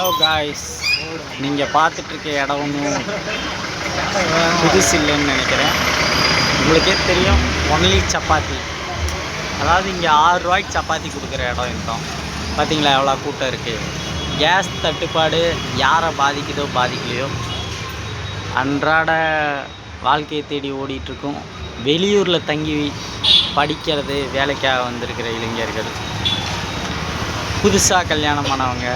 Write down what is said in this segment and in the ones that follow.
Hello guys, நீங்கள் பார்த்துட்ருக்க இடம் ஒன்றும் புதுசு இல்லைன்னு நினைக்கிறேன். உங்களுக்கே தெரியும், ஒன்லி சப்பாத்தி. அதாவது இங்கே 6 ரூபாய்க்கு சப்பாத்தி கொடுக்குற இடம் இருக்கோம். பார்த்தீங்களா எவ்வளோ கூட்டம் இருக்குது. கேஸ் தட்டுப்பாடு யாரை பாதிக்குதோ பாதிக்கலையோ, அன்றாட வாழ்க்கையை தேடி ஓடிட்டுருக்கும். வெளியூரில் தங்கி படிக்கிறது, வேலைக்காக வந்திருக்கிற இளைஞர்கள், புதுசாக கல்யாணமானவங்க,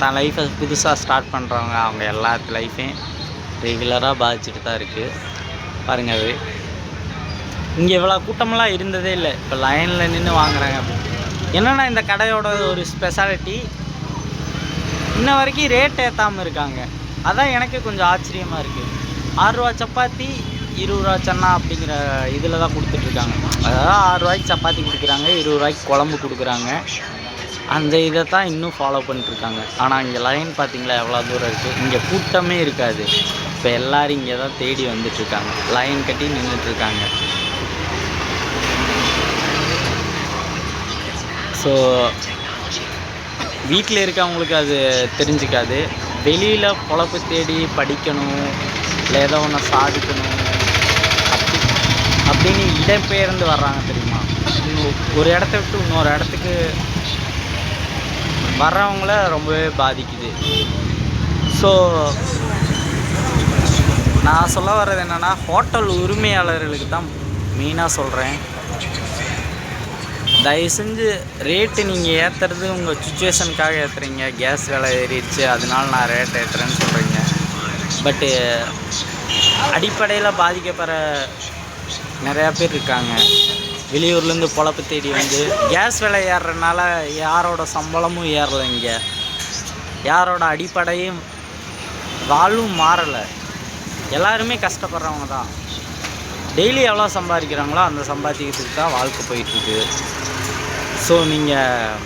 தான் லைஃப்பை புதுசாக ஸ்டார்ட் பண்ணுறவங்க, அவங்க எல்லாத்து லைஃப்பையும் ரெகுலராக பாதிச்சுட்டு தான் இருக்குது. பாருங்கள், அது இங்கே இவ்வளோ கூட்டமெல்லாம் இருந்ததே இல்லை. இப்போ லைனில் நின்று வாங்குறாங்க. என்னென்னா இந்த கடையோட ஒரு ஸ்பெஷாலிட்டி, இன்ன வரைக்கும் ரேட் ஏற்றாமல் இருக்காங்க. அதான் எனக்கு கொஞ்சம் ஆச்சரியமாக இருக்குது. 6 ரூபா சப்பாத்தி 20 ரூபா சன்னா அப்படிங்கிற இதில் தான் கொடுத்துட்ருக்காங்க. அதாவது 6 ரூபாய்க்கு சப்பாத்தி கொடுக்குறாங்க, 20 ரூபாய்க்கு குழம்பு கொடுக்குறாங்க. அந்த இதை தான் இன்னும் ஃபாலோ பண்ணிட்டுருக்காங்க. ஆனால் இங்கே லைன் பார்த்திங்களா எவ்வளோ தூரம் இருக்குது. இங்கே கூட்டமே இருக்காது. இப்போ எல்லோரும் இங்கே தான் தேடி வந்துட்டுருக்காங்க, லைன் கட்டி நின்றுட்டுருக்காங்க. ஸோ வீட்டில் இருக்கவங்களுக்கு அது தெரிஞ்சிக்காது. வெளியில் பொழப்பு தேடி படிக்கணும், இல்லை ஏதோ ஒன்று சாதிக்கணும் அப்படின்னு இடம்பெயர்ந்து வர்றாங்க தெரியுமா. ஒரு இடத்த விட்டு இன்னொரு இடத்துக்கு வர்றவங்கள ரொம்பவே பாதிக்குது. ஸோ நான் சொல்ல வர்றது என்னென்னா, ஹோட்டல் உரிமையாளர்களுக்கு தான் மெயினாக சொல்கிறேன். தயவு செஞ்சு ரேட்டு நீங்கள் ஏற்றுறது உங்கள் சுச்சுவேஷனுக்காக ஏற்றுறீங்க. கேஸ் விலை ஏறிடுச்சு, அதனால நான் ரேட் ஏற்றுறேன்னு சொல்கிறீங்க. பட்டு அடிப்படையில் பாதிக்கப்படுற நிறையா பேர் இருக்காங்க. வெளியூர்லேருந்து பொழப்பு தேடி வந்து கேஸ் விலை ஏறுறதுனால யாரோட சம்பளமும் ஏறலை. இங்கே யாரோட அடிப்படையும் வாழ்வும் மாறலை. எல்லாருமே கஷ்டப்படுறவங்க தான். டெய்லி எவ்வளோ சம்பாதிக்கிறாங்களோ அந்த சம்பாதிக்கிறதுக்கு தான் வாழ்க்கை போயிட்டுருக்கு. ஸோ நீங்கள்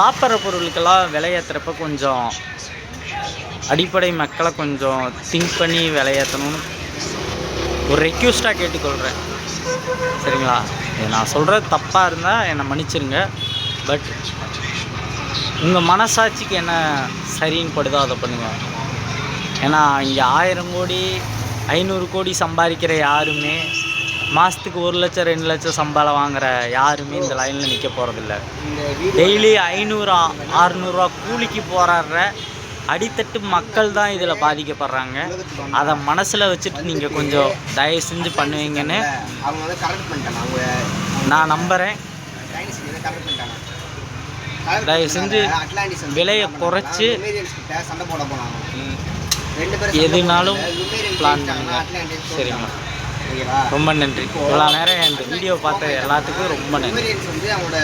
சாப்பிட்ற பொருளுக்கெல்லாம் விலையேற்றுறப்ப கொஞ்சம் அடிப்படை மக்களை கொஞ்சம் திங்க் பண்ணி விலையேற்றணும்னு ஒரு ரெக்வெஸ்ட்டாக கேட்டுக்கொள்கிறேன். சரிங்களா? நான் சொல்கிறது தப்பாக இருந்தால் என்னை மன்னிச்சிருங்க. பட் உங்கள் மனசாட்சிக்கு என்ன சரின்னு படுதோ அதை பண்ணுங்கள். ஏன்னா இங்கே 1000 கோடி 500 கோடி சம்பாதிக்கிற யாருமே மாதத்துக்கு 1 லட்சம் 2 லட்சம் சம்பளம் வாங்குகிற யாருமே இந்த லைனில் நிற்க போகிறதில்ல. டெய்லி 500-600 ரூபா கூலிக்கு போராடுற அடித்தட்டு மக்கள் தான் இதில் பாதிக்கப்படுறாங்க. அதை மனசில் வச்சுட்டு நீங்கள் கொஞ்சம் தயவு செஞ்சு பண்ணுவீங்கன்னு நான் நம்புகிறேன். தயவு செஞ்சு விலையை குறைச்சி எதுனாலும் பிளான் பண்ணுங்க. சரிங்களா? ரொம்ப நன்றி. இவ்வளோ நேரம் இந்த வீடியோ பார்த்த எல்லாத்துக்கும் ரொம்ப நன்றி.